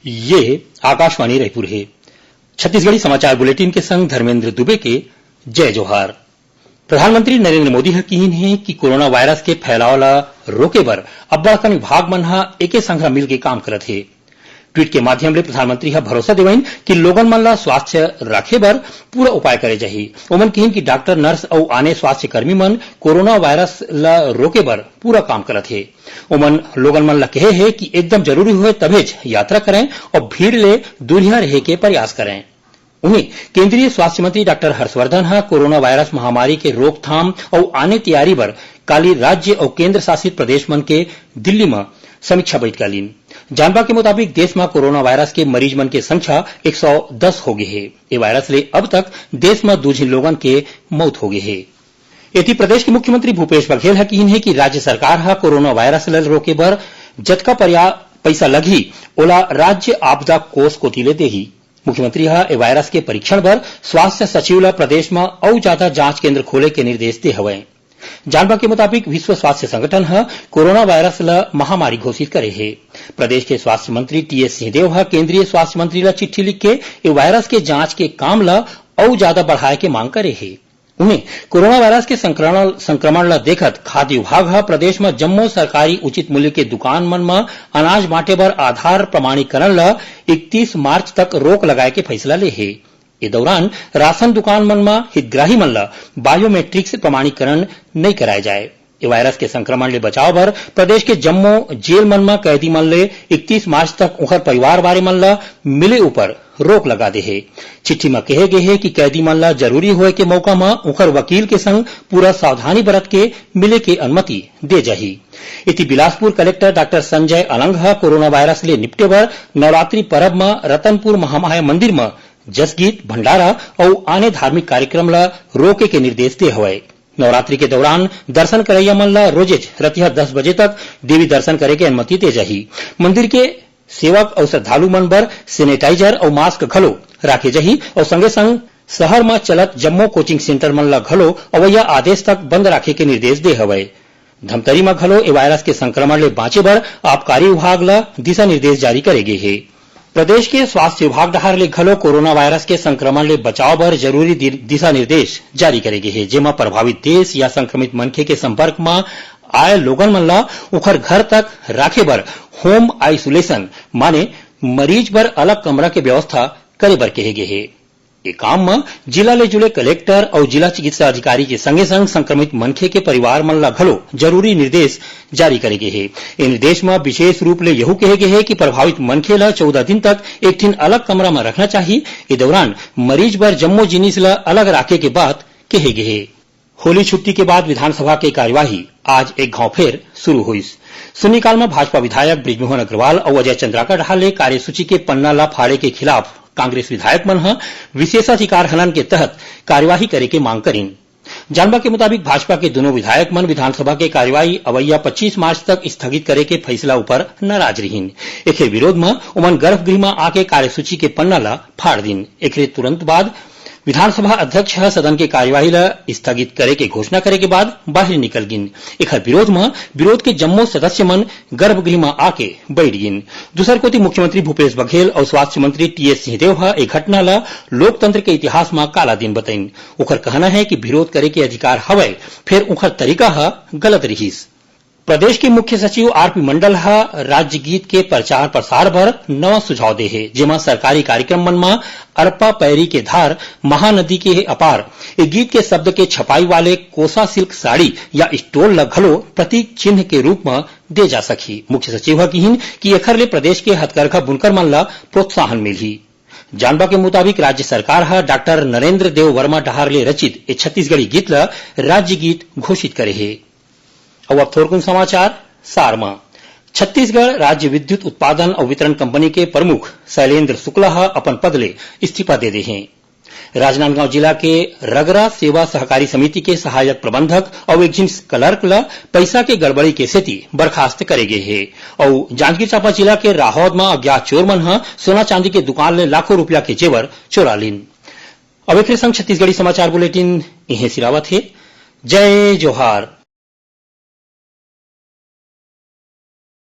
ये आकाशवाणी रायपुर है। छत्तीसगढ़ी समाचार बुलेटिन के संग धर्मेंद्र दुबे के जय जोहार। प्रधानमंत्री नरेंद्र मोदी ह कीन है कि कोरोना वायरस के फैलाव ला रोके बर अब्बड़ अकन विभाग मन ह एके संग मिलके काम करत हे। ट्वीट के माध्यम ले प्रधानमंत्री ह भरोसा देवइन कि लोगन मन ला स्वास्थ्य रखे बर पूरा उपाय करे जाही। ओमन कहिन कि डॉक्टर, नर्स अउ आने स्वास्थ्य कर्मी मन कोरोना वायरस ला रोके बर पूरा काम करत हे। ओमन लोगन मन ला कहे है कि एकदम जरूरी होए तभेज यात्रा करें और भीड़ ले दूरिया रहे के प्रयास करें। उन्हें केंद्रीय स्वास्थ्य मंत्री डॉक्टर हर्षवर्धन ह कोरोना वायरस महामारी के रोकथाम और आने तैयारी बर काली राज्य और केंद्र शासित प्रदेश मन के दिल्ली में समीक्षा बैठक लीन। जानवा के मुताबिक देश में कोरोना वायरस के मरीज मन के संख्या 110 हो गए है। ये वायरस ले अब तक देश में 2 लोगन के मौत हो गए है। एथी प्रदेश के मुख्यमंत्री भूपेश बघेल ह कीन है कि राज्य सरकार ह कोरोना वायरस ल रोके बर जतका पैसा लगही ओला राज्य आपदा कोष कोती ले देही। मुख्यमंत्री ह ए वायरस के परीक्षण बर स्वास्थ्य सचिव ला प्रदेश में और ज्यादा जांच केंद्र खोले के निर्देश दे हवय। जानवा के मुताबिक विश्व स्वास्थ्य संगठन ह कोरोना वायरस ला महामारी घोषित करे है। प्रदेश के स्वास्थ्य मंत्री टीएस सिंहदेव ह केंद्रीय स्वास्थ्य मंत्री ला चिट्ठी लिख के ए वायरस के जांच के काम ला और ज्यादा बढ़ाए के मांग करे है। उन्हें कोरोना वायरस के संक्रमण ला देखत खाद्य विभाग ह प्रदेश में जम्मो सरकारी उचित मूल्य के दुकान मन में अनाज बांटे बर आधार प्रमाणीकरण ला 31 मार्च तक रोक लगाए के फैसला ले है। इस दौरान राशन दुकान मन में हितग्राही मन ला बायोमेट्रिक से प्रमाणीकरण नहीं कराए जाए। ये वायरस के संक्रमण ले बचाव बर प्रदेश के जम्मो जेल मन में कैदी मन ले 31 मार्च तक उखर परिवार वाले मन ला मिले ऊपर रोक लगा दे है। चिट्ठी में कहे गए है कि कैदी मन ला जरूरी होए के मौका में उखर वकील के संग पूरा सावधानी बरत के मिले के अनुमति दे जाही। इति बिलासपुर कलेक्टर डॉक्टर संजय अलंग ह कोरोना वायरस ले निपटे बर नवरात्रि पर्व में रतनपुर महामाया मंदिर में जसगीत, भंडारा और आने धार्मिक कार्यक्रम ला रोके के निर्देश दे हवय। नवरात्रि के दौरान दर्शन करैया मन ला रोजेज रतिहा 10 बजे तक देवी दर्शन करे के अनुमति दे जाही। मंदिर के सेवक और श्रद्धालु मन बर सैनिटाइजर और मास्क घलो राखे जाही और संगे संग शहर में चलत जम्मो कोचिंग सेंटर मन ला घलो अवैया आदेश तक बंद राखे के निर्देश दे हवय। धमतरी में घलो ए वायरस के संक्रमण ले बाँचे बर आबकारी विभाग ला दिशा निर्देश जारी करे गे है। प्रदेश के स्वास्थ्य विभाग डहार ले घलो कोरोना वायरस के संक्रमण ले बचाव बर जरूरी दिशा निर्देश जारी करे गे है, जेमा प्रभावित देश या संक्रमित मनखे के संपर्क में आए लोगन मन ला उखर घर तक राखे बर होम आइसोलेशन माने मरीज बर अलग कमरा के व्यवस्था करे बर कहे गे है। ये काम में जिला ले जुड़े कलेक्टर और जिला चिकित्सा अधिकारी के संगे संग संक्रमित मनखे के परिवार मन ला घलो जरूरी निर्देश जारी करे गे है। इन निर्देश में विशेष रूप ले यहू कहे गे है कि प्रभावित मनखे ला 14 दिन तक एक ठिन अलग कमरा में रखना चाहिए। इस दौरान मरीज बर जम्मो जिनिस ला अलग राखे के बात कहे गे है। होली छुट्टी के बाद विधानसभा की कार्यवाही आज एक घाव फेर शुरू हुई। शून्यकाल में भाजपा विधायक बृजमोहन अग्रवाल और अजय चंद्राकर ढाले कार्यसूची के पन्ना ला फाड़े के खिलाफ कांग्रेस विधायक मन विशेषाधिकार हनन के तहत कार्यवाही करे के मांग करीन। जानवा के मुताबिक भाजपा के दोनों विधायक मन विधानसभा के कार्यवाही अवैया 25 मार्च तक स्थगित करे के फैसला ऊपर नाराज रहीन। एके विरोध में उमन गर्भगृह में आके कार्यसूची के पन्ना ला फाड़ दिन। एकरे तुरंत बाद विधानसभा अध्यक्ष सदन के कार्यवाही ला स्थगित करे के घोषणा करे के बाद बाहर निकल गिन। एकर विरोध के जम्मो सदस्य मन गर्भगृह में आके बैठ गिन। दूसर कोती मुख्यमंत्री भूपेश बघेल और स्वास्थ्य मंत्री टीएस सिंहदेव एक घटना ला लोकतंत्र के इतिहास में काला दिन बताइन। उखर कहना है कि विरोध करे के अधिकार हवय, फिर उखर तरीका ह गलत रहीस। प्रदेश के मुख्य सचिव आरपी मंडल राज्य गीत के प्रचार प्रसार पर नवा सुझाव दे है, जेमा सरकारी कार्यक्रम मन में अरपा पैरी के धार महानदी के अपार ए गीत के शब्द के छपाई वाले कोसा सिल्क साड़ी या स्टोल ला घलो प्रतीक चिन्ह के रूप में दे जा सकी। मुख्य सचिव कहिन कि एखर ले प्रदेश के हथकरघा बुनकर मन ला प्रोत्साहन मिलही। जानवा के मुताबिक राज्य सरकार डॉक्टर नरेंद्र देव वर्मा डहार ले रचित ए छत्तीसगढ़ी गीत ला राज्य गीत घोषित करे है। अब थोड़कुन समाचार सार में। छत्तीसगढ़ राज्य विद्युत उत्पादन और वितरण कंपनी के प्रमुख शैलेंद्र शुक्ला अपन पद ले इस्तीफा दे हैं। राजनांदगांव जिला के रगरा सेवा सहकारी समिति के सहायक प्रबंधक और एक जिन क्लर्क ला पैसा के गड़बड़ी के सेती बर्खास्त करे गए है और जांजगीर चांपा जिला के राहौद में अज्ञात चोर मन सोना चांदी के दुकान ले लाखों रुपया के जेवर चोरा लीन। अब एक संग छत्तीसगढ़ी समाचार बुलेटिन इहे सिरावत है। जय जोहार।